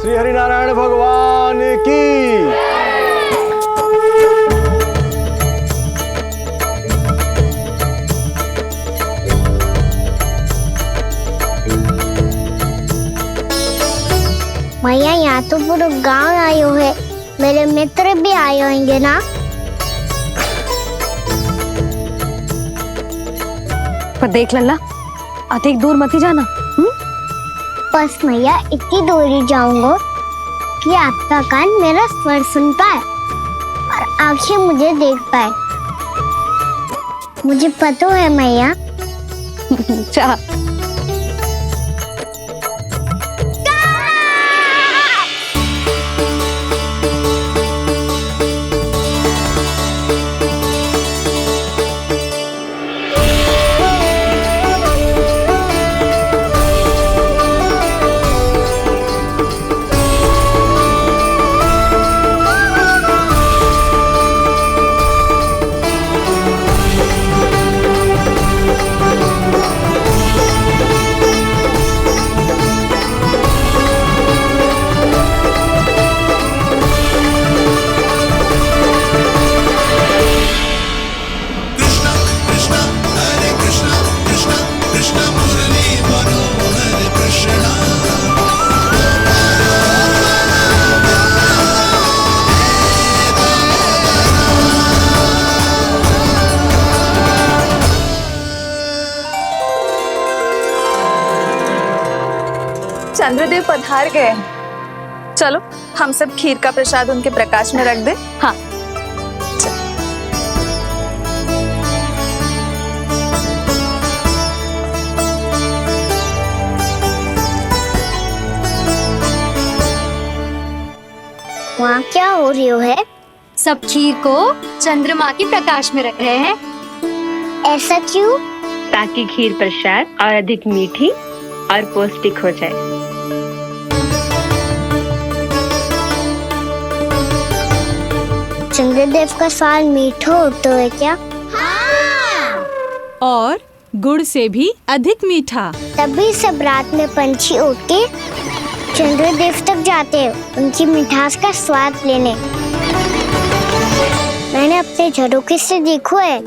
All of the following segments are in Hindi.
श्री हरिनारायण भगवान की। मैया यहाँ तो पूरा गांव आयो है, मेरे मित्र भी आए होंगे ना। पर देख लल्ला, अधिक दूर मत ही जाना। बस मैया इतनी दूर ही जाऊंगा कि आपका कान मेरा स्वर सुन पाए और आंखें मुझे देख पाए। मुझे पता है मैया। अच्छा। चंद्रदेव पधार गए। चलो हम सब खीर का प्रसाद उनके प्रकाश में रख दे। हाँ। वहाँ क्या हो रही है? सब खीर को चंद्रमा के प्रकाश में रख रहे हैं। ऐसा क्यों? ताकि खीर प्रसाद और अधिक मीठी और पौष्टिक हो जाए। चंद्रदेव का स्वाद मीठा होता है क्या? हाँ। और गुड़ से भी अधिक मीठा। तभी सब रात में पंछी उड़ के चंद्रदेव तक जाते हैं उनकी मिठास का स्वाद लेने। मैंने अपने झरोखे से देखो है।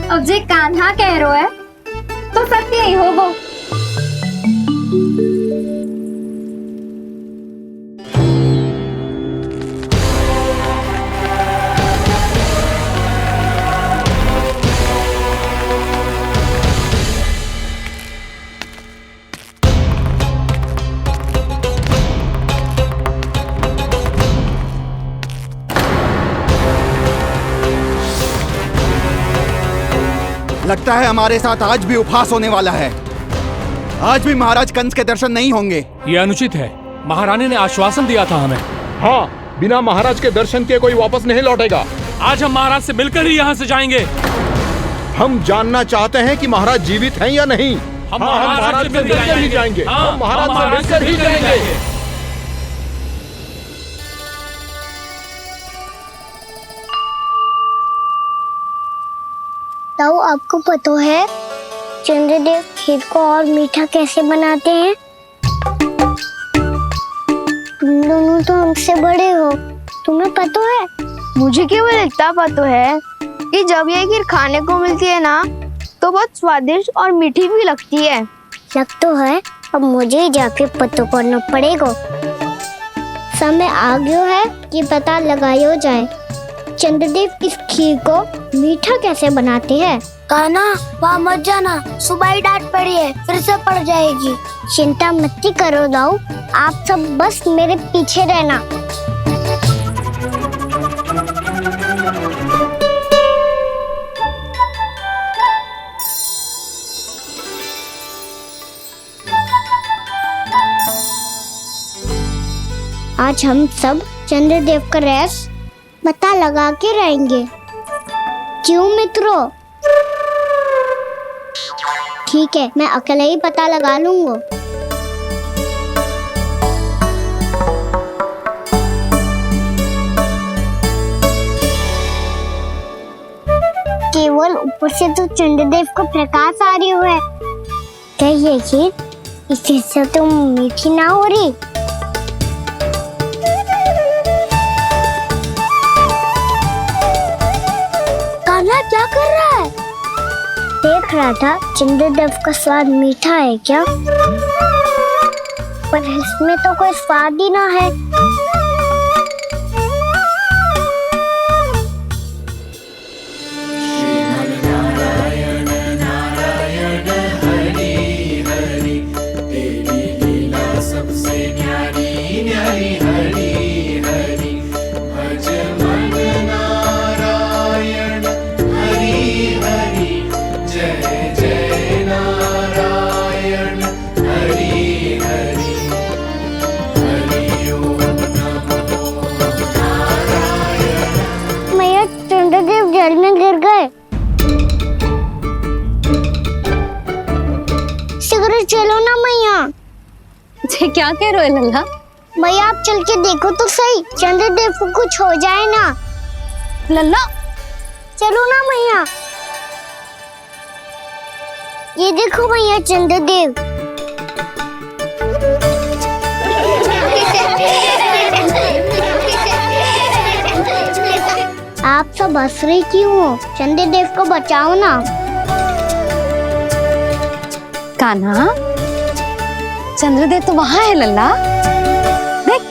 अब जे कान्हा कह रहा है तो सत्य ही होगा। लगता है हमारे साथ आज भी उपहास होने वाला है। आज भी महाराज कंस के दर्शन नहीं होंगे। ये अनुचित है। महारानी ने आश्वासन दिया था हमें। हाँ, बिना महाराज के दर्शन के कोई वापस नहीं लौटेगा। आज हम महाराज से मिलकर ही यहाँ से जाएंगे। हम जानना चाहते हैं कि महाराज जीवित हैं या नहीं। हम महाराज से मिलकर ही जाएंगे। हम महाराज से मिलकर ही जाएंगे। ताऊ, आपको पता है चंद्रदेव खीर को और मीठा कैसे बनाते हैं? तुम दोनों तो हमसे बड़े हो, तुम्हें पता है? मुझे केवल इतना पता है कि जब ये खीर खाने को मिलती है ना तो बहुत स्वादिष्ट और मीठी भी लगती है। लग तो है, अब मुझे ही जाके पता करना पड़ेगा। समय आ गया है कि पता लगाया जाए चंद्रदेव इस खीर को मीठा कैसे बनाते हैं। कान्हा, वहाँ मत जाना, सुबह ही डांट पड़ी है, फिर से पड़ जाएगी। चिंता मत करो दाऊ, आप सब बस मेरे पीछे रहना। आज हम सब चंद्रदेव का रहस्य पता लगा के रहेंगे। क्यों मित्रों? ठीक है, मैं अकेले ही पता लगा लूंगा। केवल ऊपर से तो चंद्रदेव को प्रकाश आ रही है। क्या ये खीर इसी से तुम मीठी ना हो रही। कान्हा क्या कर रहा है? देख रहा था चंद्रदेव का स्वाद मीठा है क्या, पर इसमें तो कोई स्वाद ही ना है। चंद्रदेव जल में गिर गए। शीघ्र चलो ना मैया। ये क्या कह रहे हो लल्ला? मैया आप चल के देखो तो सही, चंद्रदेव को कुछ हो जाए ना। लल्ला चलो ना मैया। ये देखो मैया चंद्रदेव। आप सब हंस रही क्यों हो? चंद्रदेव को बचाओ ना। कान्हा, चंद्रदेव तो वहां है लल्ला, देख।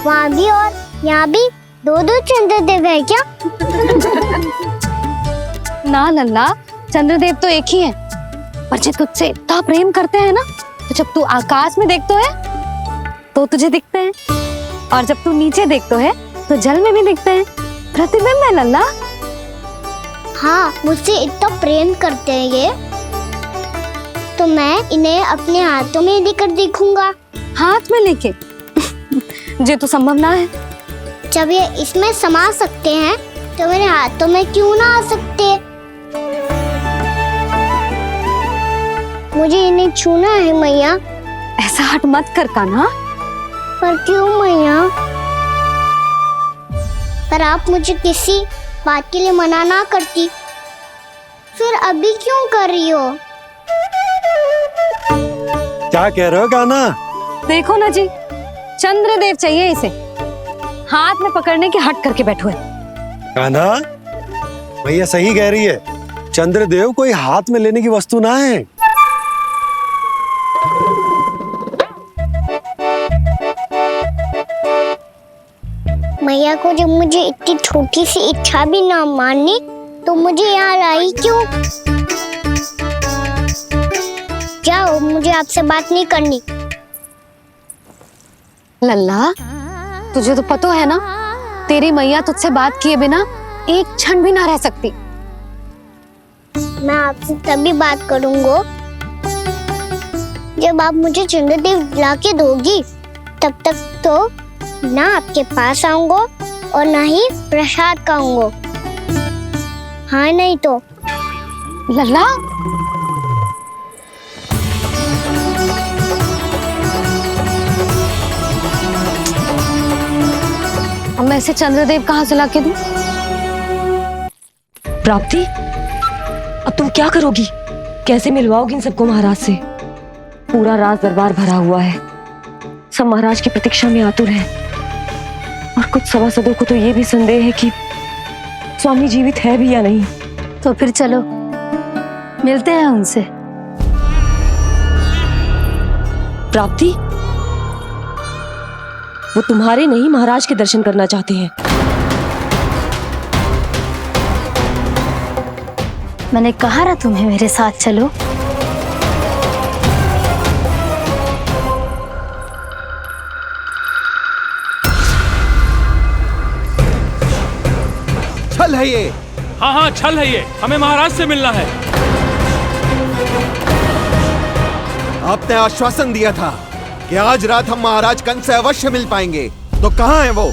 वहाँ भी और यहाँ भी दो चंद्रदेव है क्या? ना लल्ला, चंद्रदेव तो एक ही है। पर जब तुझसे इतना प्रेम करते हैं ना, तो जब तू आकाश में देखतो है तो तुझे दिखते हैं, और जब तू नीचे देखतो है तो जल में भी दिखते हैं। प्रतिबिंब है लल्ला। हाँ, मुझसे इतना प्रेम करते हैं ये, तो मैं इन्हें अपने हाथों में लेकर देखूंगा। हाथ में लेके? ये तो संभव ना है। जब ये इसमें समा सकते हैं तो मेरे हाथों में क्यों ना आ सकते? मुझे इन्हें छूना है मैया। ऐसा हट मत कर कान्हा। पर क्यों मैया? पर आप मुझे किसी बात के लिए मना ना करती, फिर अभी क्यों कर रही हो? क्या कह रहे हो कान्हा? देखो ना जी, चंद्रदेव चाहिए इसे, हाथ में पकड़ने के हट करके बैठो है। कान्हा, भैया सही कह रही है, चंद्रदेव कोई हाथ में लेने की वस्तु ना है। मैया को जब मुझे इतनी छोटी सी इच्छा भी ना माननी, तो मुझे यहाँ लाई क्यों? जाओ, मुझे आपसे बात नहीं करनी। लल्ला, तुझे तो पता है ना, तेरी मैया तुझसे बात किए बिना एक क्षण भी ना रह सकती। मैं आपसे तभी बात करूंगा जब आप मुझे चंद्रदेव ला के दोगी। तब तक तो ना आपके पास आऊंगा और ना ही प्रसाद खाऊंगा। हाँ नहीं तो। लल्ला, अब मैं इसे चंद्रदेव कहाँ से लाके दूं? प्राप्ति, अब तुम क्या करोगी? कैसे मिलवाओगी इन सबको महाराज से? पूरा राज दरबार भरा हुआ है, सब महाराज की प्रतीक्षा में आतुर हैं। और कुछ सभासदों को तो ये भी संदेह है कि स्वामी जीवित है भी या नहीं। तो फिर चलो मिलते हैं उनसे। प्राप्ति, वो तुम्हारे नहीं महाराज के दर्शन करना चाहते हैं। मैंने कहा ना तुम्हें मेरे साथ चलो। छल है ये। हाँ हाँ, छल है ये, हमें महाराज से मिलना है। आपने आश्वासन दिया था कि आज रात हम महाराज कंस से अवश्य मिल पाएंगे, तो कहाँ है वो?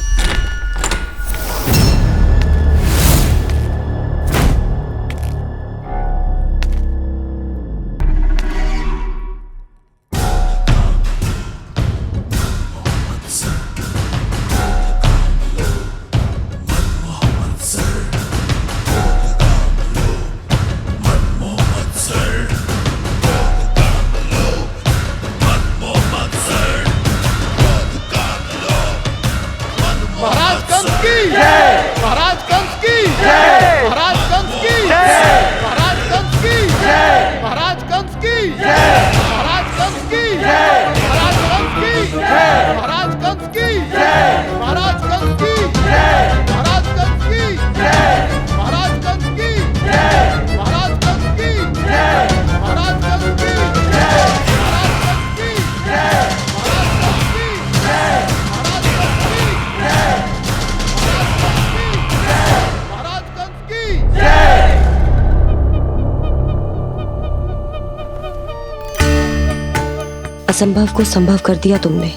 असंभव को संभव कर दिया तुमने,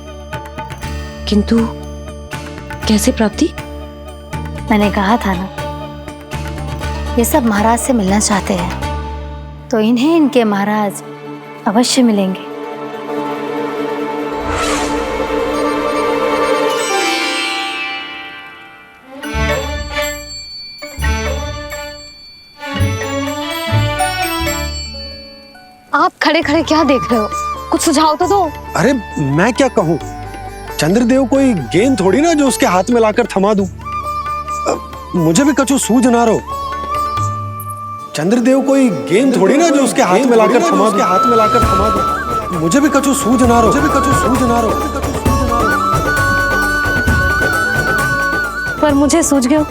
किंतु कैसे प्राप्ति? मैंने कहा था ना, ये सब महाराज से मिलना चाहते हैं, तो इन्हें इनके महाराज अवश्य मिलेंगे। आप खड़े खड़े क्या देख रहे हो? कुछ सुझाव तो दो। अरे मैं क्या कहूँ, चंद्रदेव कोई गेंद थोड़ी ना जो उसके हाथ में लाकर थमा दूं। मुझे भी कछु सूझ ना रहो। चंद्रदेव कोई गेंद थोड़ी ना जो उसके हाथ में लाकर थमा दूं। मुझे भी कछु सूझ ना रहो। पर मुझे सूझ गयो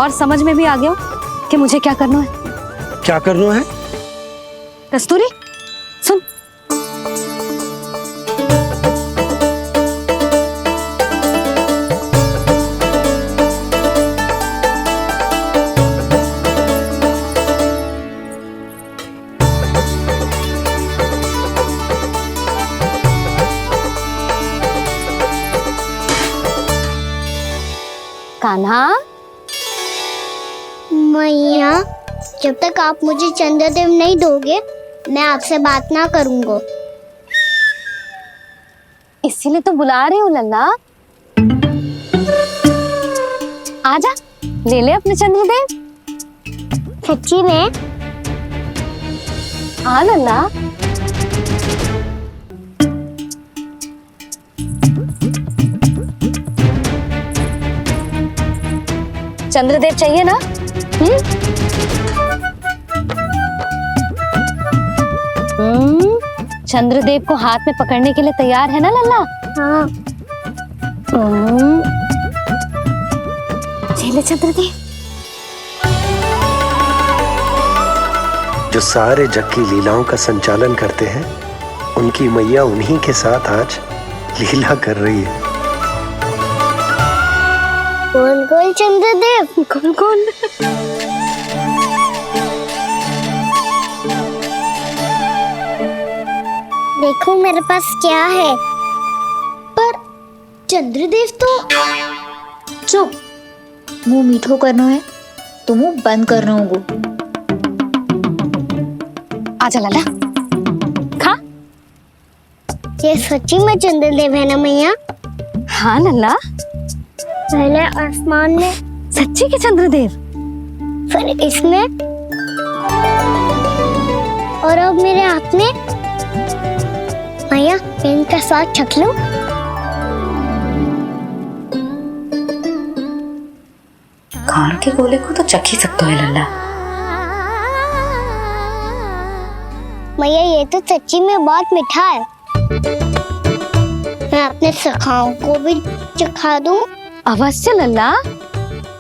और समझ में भी आ गया कि मुझे क्या करना है। क्या करना है? कस्तूरी सुन, कान्हा। मैया, जब तक आप मुझे चंद्रदेव नहीं दोगे मैं आपसे बात ना करूंगा। इसीलिए तो बुला रही हूँ लल्ला। आजा, ले ले अपने चंद्रदेव। सच्ची में? हाँ लल्ला। चंद्रदेव चाहिए ना? चंद्रदेव को हाथ में पकड़ने के लिए तैयार है ना लल्ला? हाँ। ले चंद्रदेव। जो सारे जग की लीलाओं का संचालन करते हैं, उनकी मैया उन्हीं के साथ आज लीला कर रही है। गोल गोल चंद्रदेव, गोल गोल। देखो मेरे पास क्या है। पर चंद्रदेव तो चुप, मुंह मीठो करना है तो मुंह बंद करना होगा। आजा लल्ला, खा। ये सच्ची में चंद्रदेव है ना मैया? हाँ लल्ला, पहले आसमान में। सच्ची के चंद्रदेव? फिर इसमें, और अब मेरे हाथ में। मैया, इनका स्वाद चख लो। खान के गोले को तो चख ही सकते है लल्ला। मैया, ये तो सच्ची में बहुत मीठा है। मैं अपने सखाओं को भी चखा दूं? अवश्य लल्ला।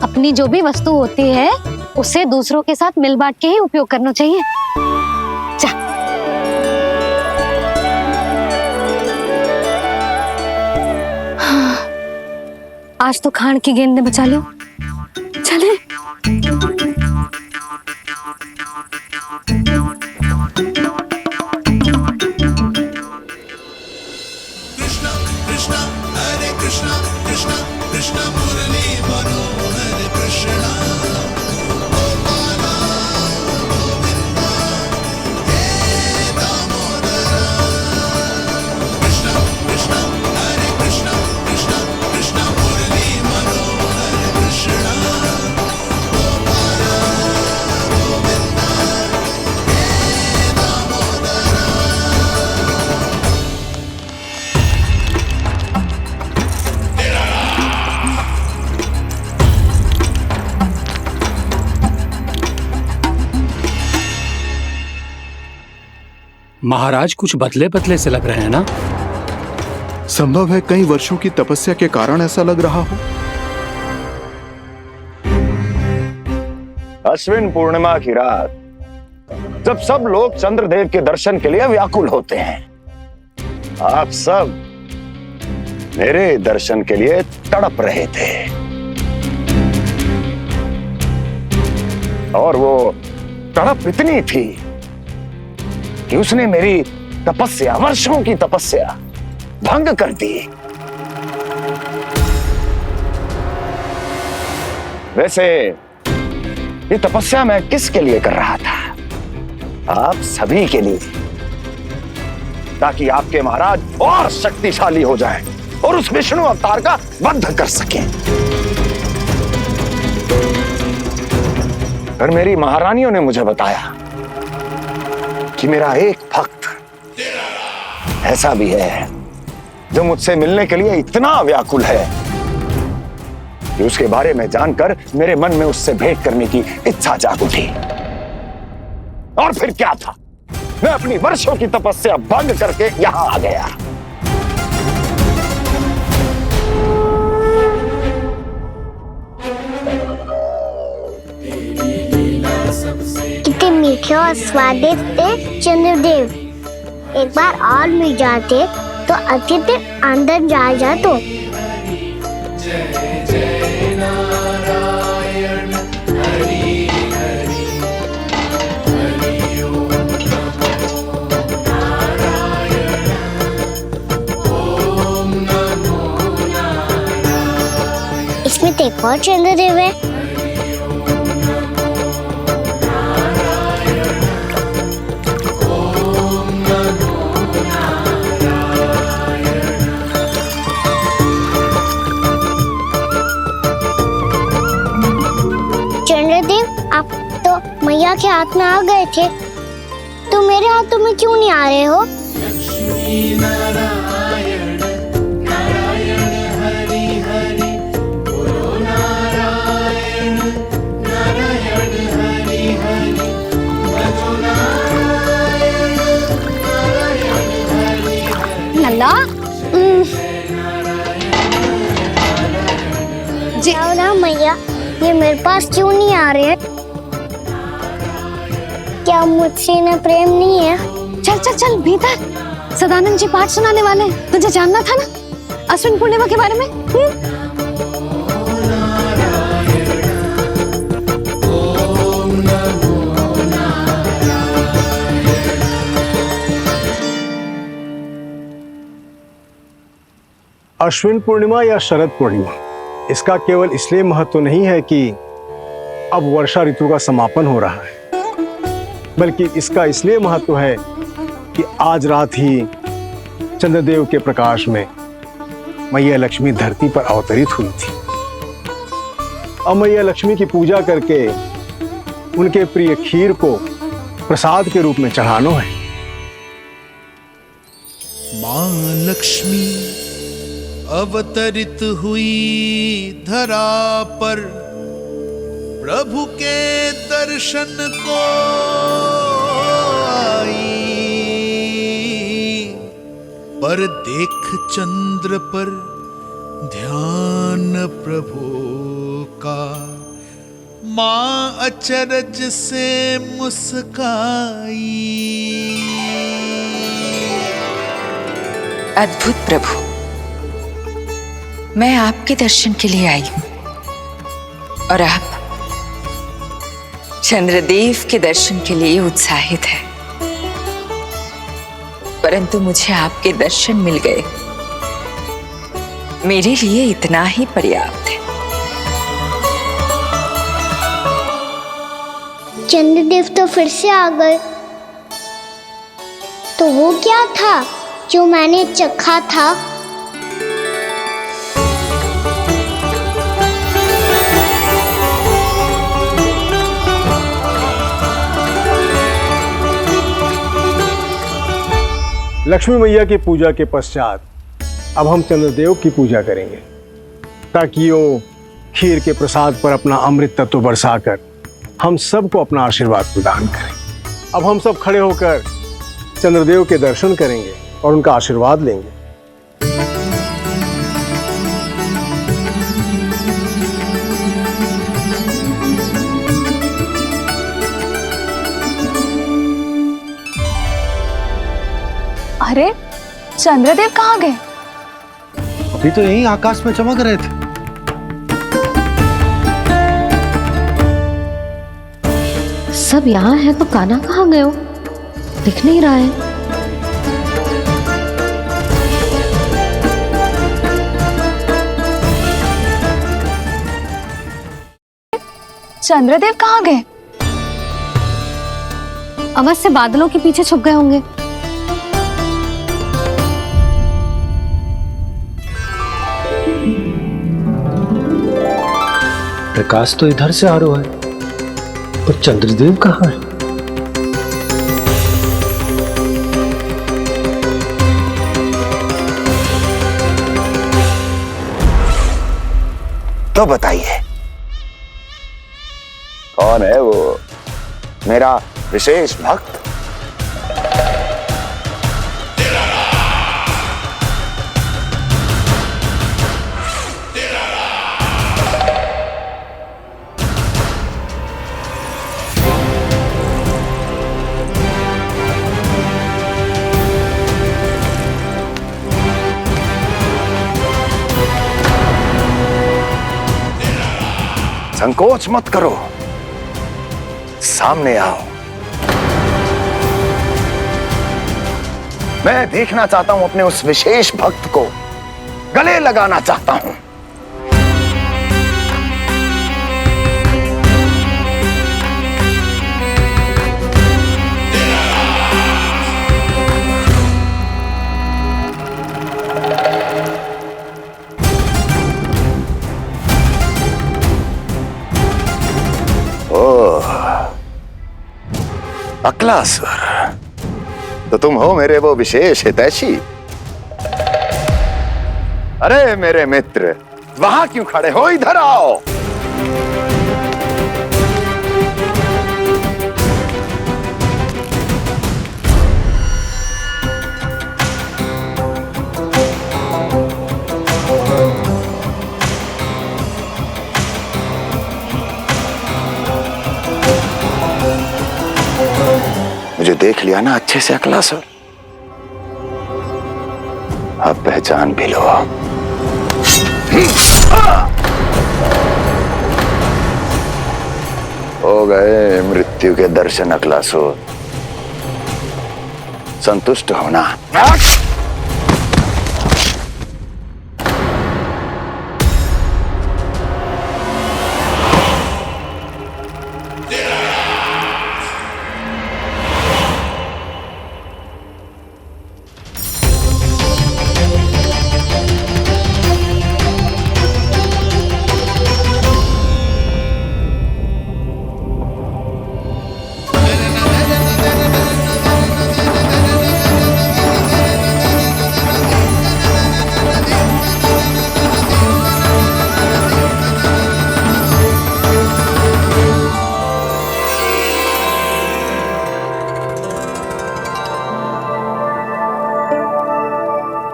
अपनी जो भी वस्तु होती है उसे दूसरों के साथ मिल बांट के ही उपयोग करना चाहिए। जा। आज तो खान की गेंद ने बचा लो। चले। महाराज कुछ बदले बदले से लग रहे हैं ना? संभव है कई वर्षों की तपस्या के कारण ऐसा लग रहा हो। अश्विन पूर्णिमा की रात, जब सब लोग चंद्रदेव के दर्शन के लिए व्याकुल होते हैं, आप सब मेरे दर्शन के लिए तड़प रहे थे। और वो तड़प इतनी थी कि उसने मेरी तपस्या, वर्षों की तपस्या भंग कर दी। वैसे ये तपस्या मैं किसके लिए कर रहा था? आप सभी के लिए, ताकि आपके महाराज और शक्तिशाली हो जाएं और उस विष्णु अवतार का वध कर सकें। पर मेरी महारानियों ने मुझे बताया कि मेरा एक भक्त ऐसा भी है जो मुझसे मिलने के लिए इतना व्याकुल है कि उसके बारे में जानकर मेरे मन में उससे भेंट करने की इच्छा जाग उठी। और फिर क्या था, मैं अपनी वर्षों की तपस्या भंग करके यहां आ गया। कितने मीठे और स्वादिष्ट थे चंद्रदेव। एक बार और मिल जाते तो अतिथि अंदर जा जातो। इसमें तो एक और चंद्रदेव है। चंद्रदेव, आप तो मैया के हाथ में आ गए थे, तो मेरे हाथों में क्यों नहीं आ रहे हो? नल्ला जी ना मैया, ये मेरे पास क्यों नहीं आ रहे हैं? क्या मुझसे इन्हें प्रेम नहीं है? चल चल चल भीतर, सदानंद जी पाठ सुनाने वाले हैं। तुझे जानना था ना अश्विन पूर्णिमा के बारे में? अश्विन पूर्णिमा या शरद पूर्णिमा, इसका केवल इसलिए महत्व नहीं है कि अब वर्षा ऋतु का समापन हो रहा है, बल्कि इसका इसलिए महत्व है कि आज रात ही चंद्रदेव के प्रकाश में मैया लक्ष्मी धरती पर अवतरित हुई थी। अब मैया लक्ष्मी की पूजा करके उनके प्रिय खीर को प्रसाद के रूप में चढ़ाना है। मां लक्ष्मी अवतरित हुई धरा पर, प्रभु के दर्शन को आई, पर देख चंद्र पर ध्यान प्रभु का, मां अचरज से मुस्काई। अद्भुत प्रभु, मैं आपके दर्शन के लिए आई हूं और आप चंद्रदेव के दर्शन के लिए उत्साहित है, परंतु मुझे आपके दर्शन मिल गए, मेरे लिए इतना ही पर्याप्त है। चंद्रदेव तो फिर से आ गए, तो वो क्या था जो मैंने चखा था? लक्ष्मी मैया की पूजा के पश्चात अब हम चंद्रदेव की पूजा करेंगे, ताकि वो खीर के प्रसाद पर अपना अमृत तत्व बरसाकर हम सबको अपना आशीर्वाद प्रदान करें। अब हम सब खड़े होकर चंद्रदेव के दर्शन करेंगे और उनका आशीर्वाद लेंगे। अरे चंद्रदेव कहाँ गए? अभी तो यहीं आकाश में चमक रहे थे। सब यहाँ है तो कान्हा कहाँ गए हो? दिख नहीं रहा है। चंद्रदेव कहाँ गए? अवश्य बादलों के पीछे छुप गए होंगे। प्रकाश तो इधर से आ रहा है, पर चंद्रदेव कहाँ है? तो बताइए कौन है वो मेरा विशेष भक्त? संकोच मत करो, सामने आओ। मैं देखना चाहता हूं अपने उस विशेष भक्त को, गले लगाना चाहता हूं। अक्लासुर, तो तुम हो मेरे वो विशेष हितैषी। अरे मेरे मित्र, वहां क्यों खड़े हो, इधर आओ। मुझे देख लिया ना अच्छे से अक्लासुर, अब पहचान भी लो। हो गए मृत्यु के दर्शन अक्लासुर, संतुष्ट होना।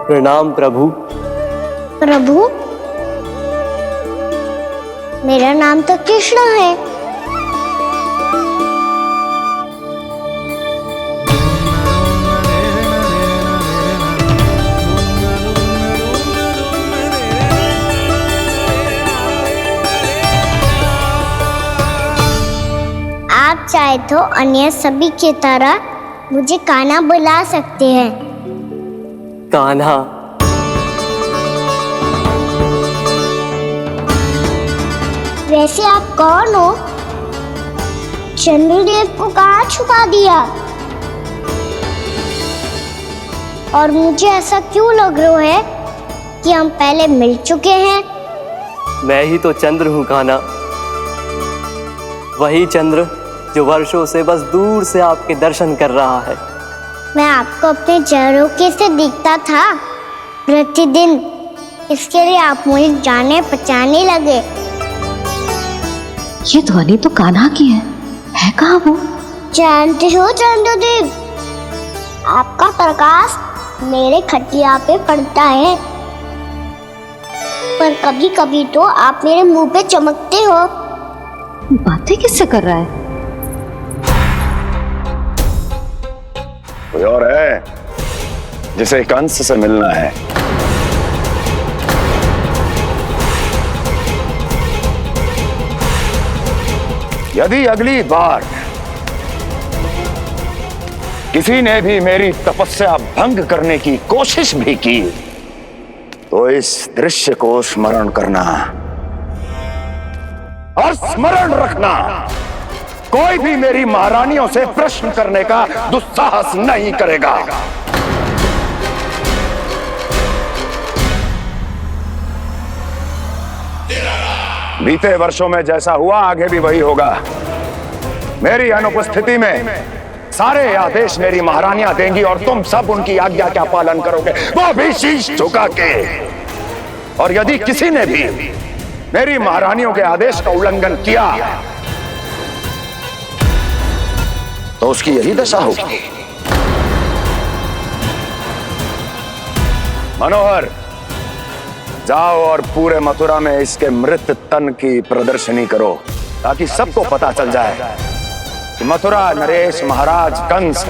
प्रणाम प्रभु। प्रभु, मेरा नाम तो कृष्ण है। आप चाहे तो अन्य सभी की तरह मुझे कान्हा बुला सकते हैं। कान्हा? वैसे आप कौन हो? चंद्रदेव को कहाँ छुपा दिया? और मुझे ऐसा क्यों लग रहा है कि हम पहले मिल चुके हैं? मैं ही तो चंद्र हूँ कान्हा, वही चंद्र जो वर्षों से बस दूर से आपके दर्शन कर रहा है। मैं आपको अपने झरोखे से दिखता था प्रतिदिन, इसके लिए आप मुझे जाने पहचाने लगे। ये ध्वनि तो कान्हा की है कहाँ वो? जानते हो चंद्रदेव, आपका प्रकाश मेरे खटिया पे पड़ता है, पर कभी कभी तो आप मेरे मुंह पे चमकते हो। बातें किससे कर रहा है? कोई और है जिसे कंस से मिलना है? यदि अगली बार किसी ने भी मेरी तपस्या भंग करने की कोशिश भी की तो इस दृश्य को स्मरण करना, और स्मरण रखना, कोई भी मेरी महारानियों से प्रश्न करने का दुस्साहस नहीं करेगा। बीते वर्षों में जैसा हुआ आगे भी वही होगा। मेरी अनुपस्थिति में सारे आदेश मेरी महारानियां देंगी और तुम सब उनकी आज्ञा का पालन करोगे, वो भी शीश झुका के। और यदि किसी ने भी मेरी महारानियों के आदेश का उल्लंघन किया तो उसकी यही दशा होगी। मनोहर, जाओ और पूरे मथुरा में इसके मृत तन की प्रदर्शनी करो, ताकि सबको पता चल जाए कि मथुरा नरेश महाराज कंस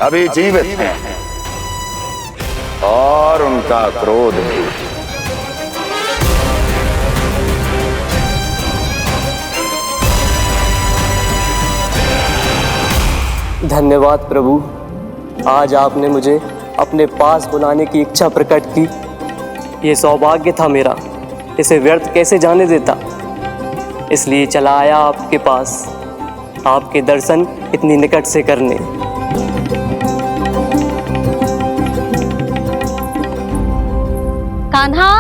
अभी जीवित हैं और उनका क्रोध भी। धन्यवाद प्रभु, आज आपने मुझे अपने पास बुलाने की इच्छा प्रकट की। ये सौभाग्य था मेरा, इसे व्यर्थ कैसे जाने देता। इसलिए चला आया आपके पास, आपके दर्शन इतनी निकट से करने। कान्हा,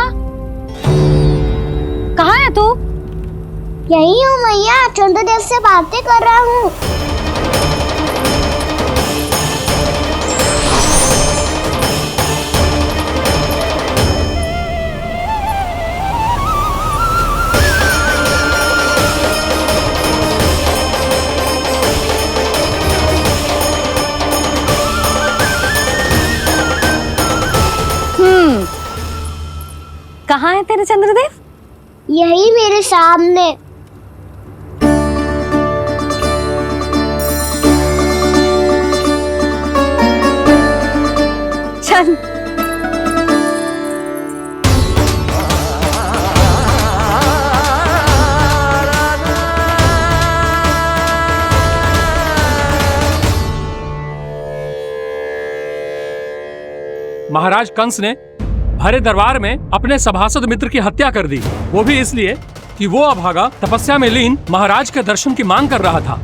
कहाँ है तू? यही हूँ मैया, चंद्रदेव से बातें कर रहा हूँ। कहाँ है तेरे चंद्रदेव? यही मेरे सामने। चल। महाराज कंस ने भरे दरबार में अपने सभासद मित्र की हत्या कर दी, वो भी इसलिए कि वो अभागा तपस्या में लीन महाराज के दर्शन की मांग कर रहा था।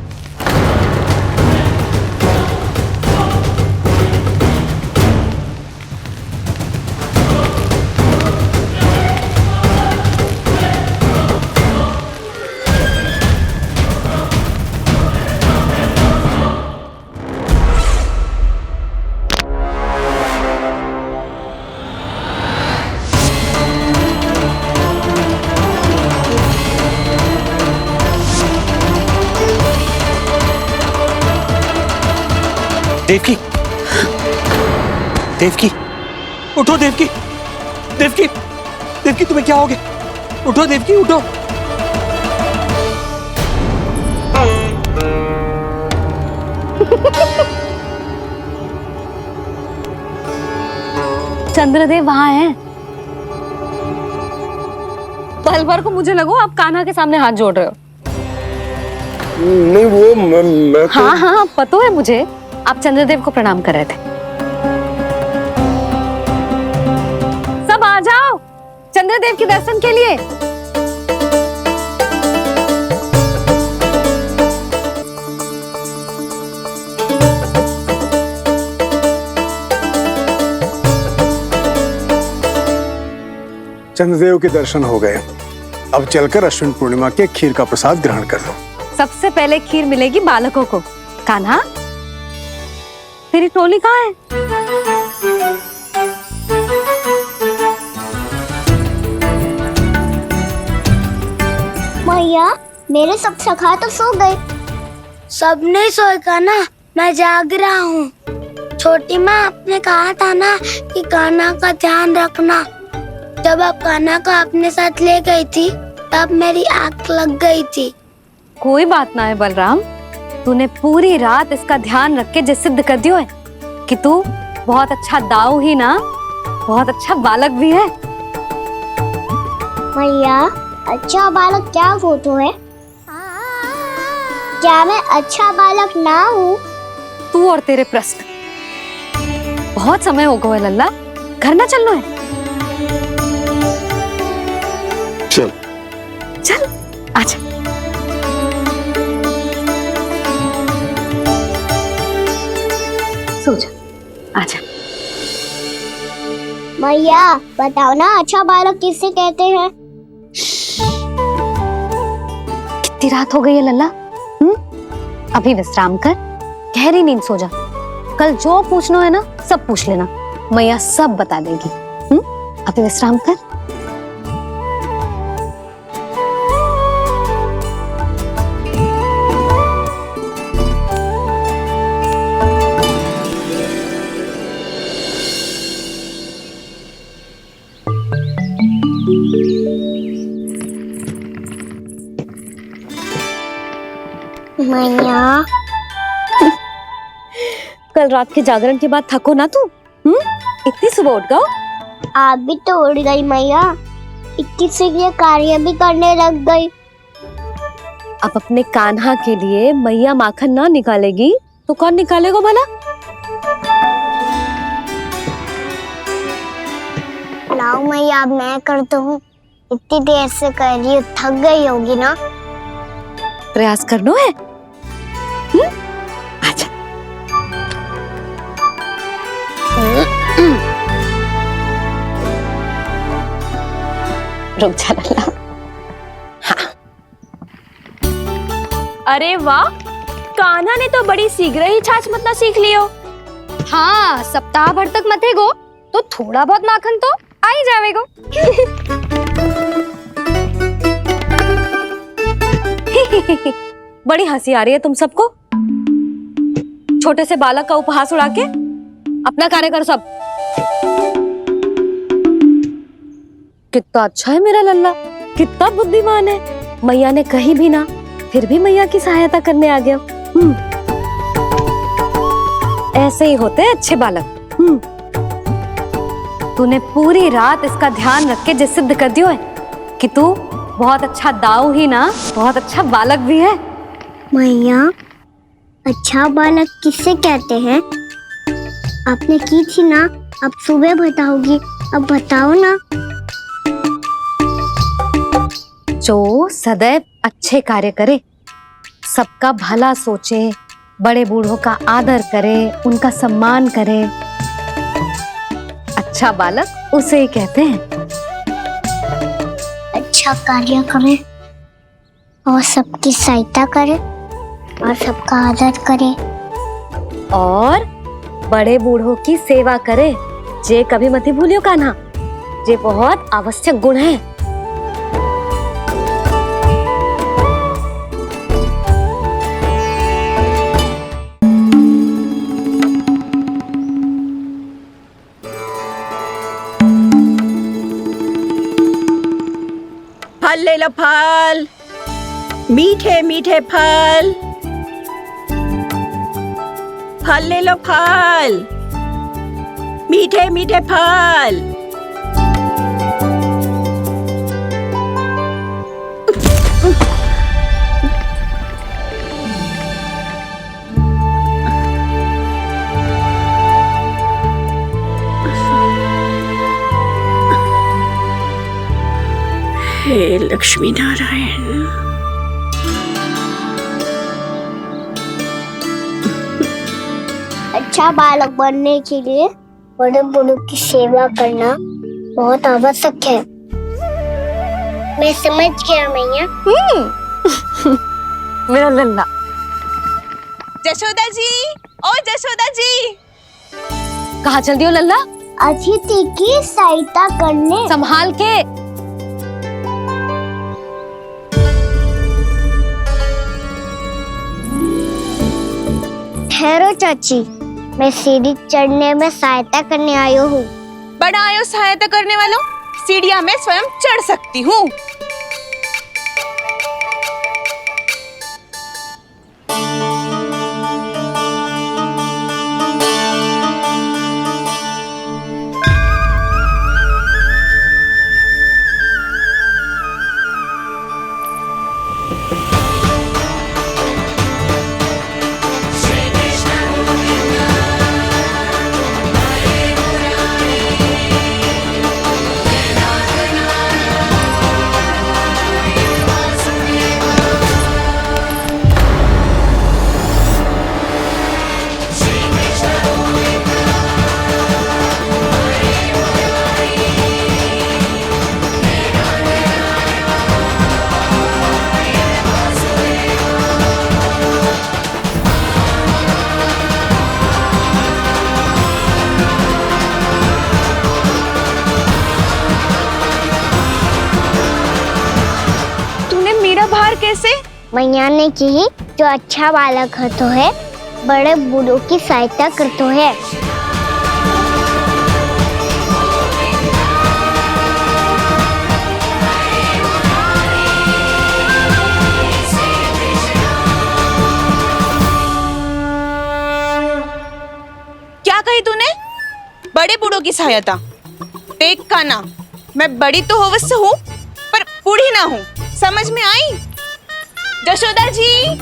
देवकी, देवकी, उठो देवकी, देवकी, देवकी तुम्हें क्या हो गया? उठो देवकी, उठो। चंद्रदेव वहां हैं। पल भर को मुझे लगो आप कान्हा के सामने हाथ जोड़ रहे हो। नहीं, वो मैं तो... हाँ हाँ, पता है मुझे, आप चंद्रदेव को प्रणाम कर रहे थे। सब आ जाओ चंद्रदेव के दर्शन के लिए। चंद्रदेव के दर्शन हो गए, अब चलकर अश्विन पूर्णिमा के खीर का प्रसाद ग्रहण कर लो। सबसे पहले खीर मिलेगी बालकों को। कान्हा, तेरी टोली कहाँ है? मैया, मेरे सब सखा तो सो गए। सब नहीं सोए का ना, मैं जाग रहा हूँ। छोटी माँ, आपने कहा था ना कि कान्हा का ध्यान रखना। जब आप कान्हा को अपने साथ ले गई थी तब मेरी आंख लग गई थी। कोई बात ना है बलराम, तूने पूरी रात इसका ध्यान रख के जो सिद्ध कर दियो है कि तू बहुत अच्छा दाऊ ही ना, बहुत अच्छा बालक भी है। मैया, अच्छा बालक क्या फोटो है? क्या मैं अच्छा बालक ना हूँ? तू और तेरे प्रश्न। बहुत समय हो गया लल्ला, घर ना चलना है। चल, चल आजा। सो जा, आजा। मैया बताओ ना, अच्छा बालक किसे कहते हैं? कितनी रात हो गई है लल्ला? अभी विश्राम कर, गहरी नींद सो जा। कल जो पूछना है ना सब पूछ लेना, मैया सब बता देगी। अभी विश्राम कर। मैया कल रात के जागरण के बाद थको ना तू? इतनी सुबह उठ गओ? आप भी तो उड़ गई मैया, इतनी से ये कार्य भी करने लग गई। अब अपने कान्हा के लिए मैया माखन ना निकालेगी तो कौन निकालेगा भला? लाओ मैया, अब मैं करता हूँ। इतनी देर से कर रही हूँ, थक गई होगी ना। प्रयास करना है। आजा। रुक जा लल्ला। हाँ। अरे वाह, कान्हा ने तो बड़ी शीघ्र ही छाछ मतना सीख लियो। हाँ, सप्ताह भर तक मतेगो तो थोड़ा बहुत माखन तो आ ही जावेगो। बड़ी हंसी आ रही है तुम सबको। छोटे से बालक का उपहास उड़ा के अपना कार्य करो सब। कितना अच्छा है मेरा लल्ला, कितना बुद्धिमान है। मैया ने कही भी ना, फिर भी मैया की सहायता करने आ गया। ऐसे ही होते हैं अच्छे बालक। तूने पूरी रात इसका ध्यान रख के जिस सिद्ध कर दियो है कि तू बहुत अच्छा दाऊ ही ना, बहुत अच्छा बालक भी है। मैया, अच्छा बालक किससे कहते हैं? आपने की थी ना, अब सुबह बताओगी, अब बताओ ना। जो सदैव अच्छे कार्य करे, सबका भला सोचे, बड़े बूढ़ों का आदर करे, उनका सम्मान करे, अच्छा बालक उसे ही कहते हैं। अच्छा कार्य करे और सबकी सहायता करे और सबका आदर करे और बड़े बूढ़ों की सेवा करे। जे कभी मत भूलियो कान्हा, जे बहुत आवश्यक गुण है। फल ले लो, फल, मीठे मीठे फल। फल ले लो, फल, मीठे मीठे फल। हे लक्ष्मी नारायण। अच्छा बालक बनने के लिए बड़े बूढ़ों की सेवा करना बहुत आवश्यक है। मैं समझ गया मैया। मेरा लल्ला। जशोदा जी, ओ जशोदा जी। कहाँ चल दियो लल्ला? अतिथि की सहायता करने। संभाल के। ठहरो चाची, मैं सीढ़ी चढ़ने में सहायता करने आई हूँ। बड़ा आयो सहायता करने वालों, सीढ़ियाँ मैं स्वयं चढ़ सकती हूँ। मैया ने की जो अच्छा बालक होतो है बड़े बूढ़ों की सहायता करतो है। क्या कही तूने? बड़े बूढ़ों की सहायता? देख काना, मैं बड़ी तो अवश्य हूँ पर बूढ़ी ना हूँ, समझ में आई? जशोदा जी,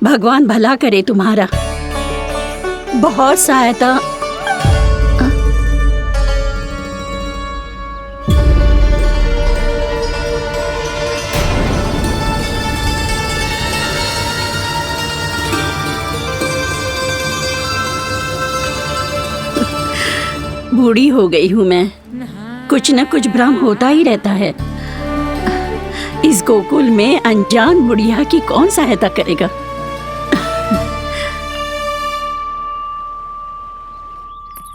भगवान भला करे तुम्हारा। बहुत सहायता। बूढ़ी हो गई हूँ मैं, कुछ न कुछ भ्रम होता ही रहता है। इस गोकुल में अनजान बुढ़िया की कौन सहायता करेगा?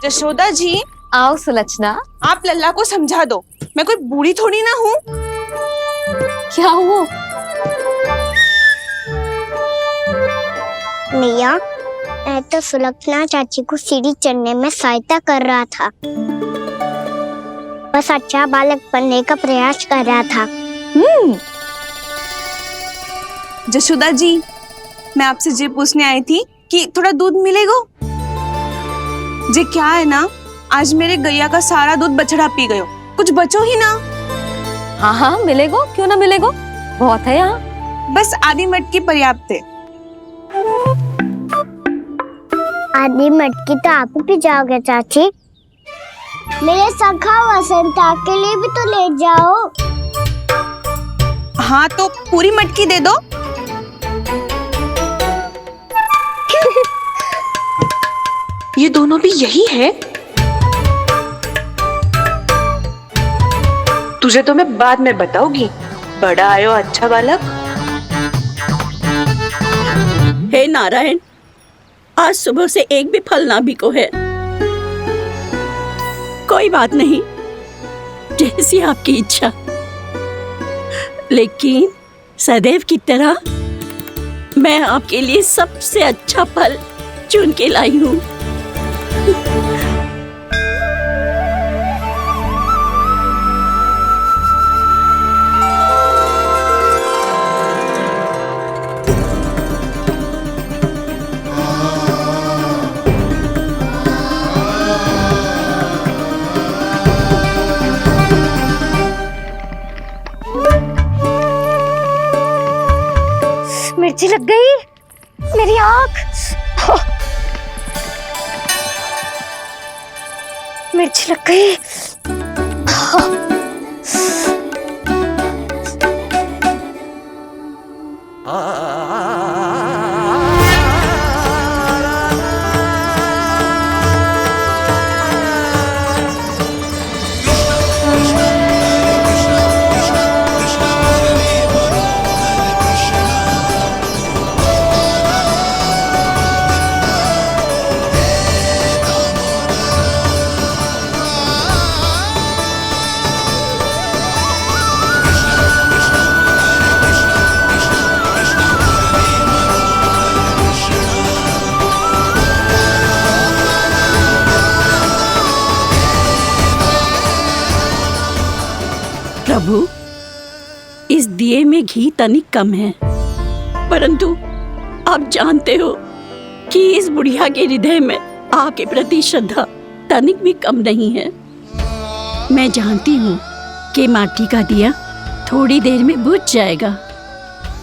जशोदा जी, आओ सुलक्षणा। आप लल्ला को समझा दो, मैं कोई बूढ़ी थोड़ी ना हूँ। क्या हुआ? मैया, मैं तो सुलक्षणा चाची को सीढ़ी चढ़ने में सहायता कर रहा था, बस अच्छा बालक बनने का प्रयास कर रहा था। जशोदा जी, मैं आपसे ये पूछने आई थी कि थोड़ा दूध मिलेगा? जे क्या है ना, आज मेरे गैया का सारा दूध बछड़ा पी गयो, कुछ बचो ही ना। हाँ हाँ मिलेगो, क्यों ना मिलेगो, बहुत है यहाँ। बस आधी मटकी पर्याप्त है। आधी मटकी तो आप ही पी जाओगे चाची, मेरे सखा वसंता के लिए भी तो ले जाओ। हाँ तो पूरी मटकी दे दो। ये दोनों भी यही है? तुझे तो मैं बाद में बताऊंगी, बड़ा आयो अच्छा बालक। हे नारायण, आज सुबह से एक भी फल ना बिको है। कोई बात नहीं, जैसी आपकी इच्छा, लेकिन सदैव की तरह मैं आपके लिए सबसे अच्छा फल चुन के लाई हूँ। मिर्ची लग गई मेरी आँख। मिर्ची लग गई। प्रभु, इस दिए में घी तनिक कम है, परंतु आप जानते हो कि इस बुढ़िया के हृदय में आपके प्रति श्रद्धा तनिक भी कम नहीं है। मैं जानती हूँ कि माटी का दिया थोड़ी देर में बुझ जाएगा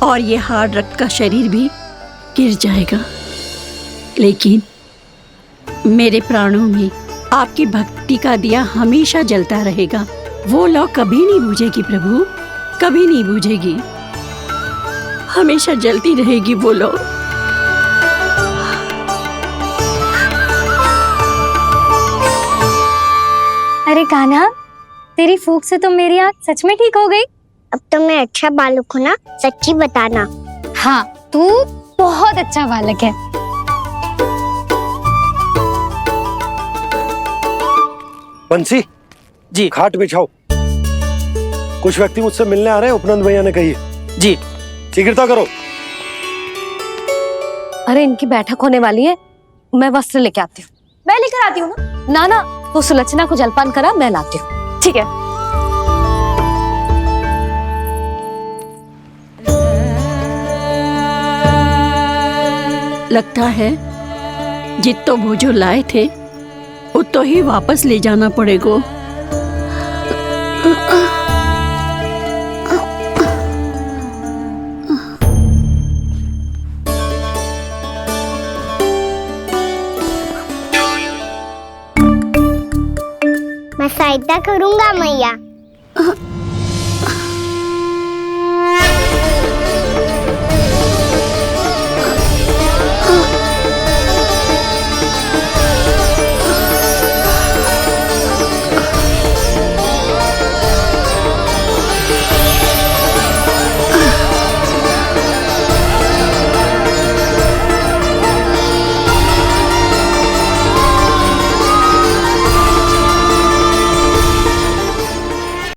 और ये हार्ड रक्त का शरीर भी गिर जाएगा, लेकिन मेरे प्राणों में आपकी भक्ति का दिया हमेशा जलता रहेगा। वो लौ कभी नहीं बुझेगी प्रभु, कभी नहीं बुझेगी, हमेशा जलती रहेगी वो लौ। अरे कान्हा, तेरी फूंक से तो मेरी आँख सच में ठीक हो गई। अब तो मैं अच्छा बालक हूँ ना, सच्ची बताना। हाँ, तू बहुत अच्छा बालक है। बंसी जी, खाट बिछाओ। कुछ व्यक्ति मुझसे मिलने आ रहे हैं, उपनंद भैया ने कही। जी शीघ्रता करो। अरे इनकी बैठक होने वाली है, मैं वस्त्र लेके आती हूँ। मैं लेकर आती हूँ ना। ना तू सुलक्षणा को जलपान करा, मैं लाती हूँ। ठीक है। लगता है जितो वो जो लाए थे उतो ही वापस ले जाना पड़ेगा। मैं सहायता करूंगा मैया।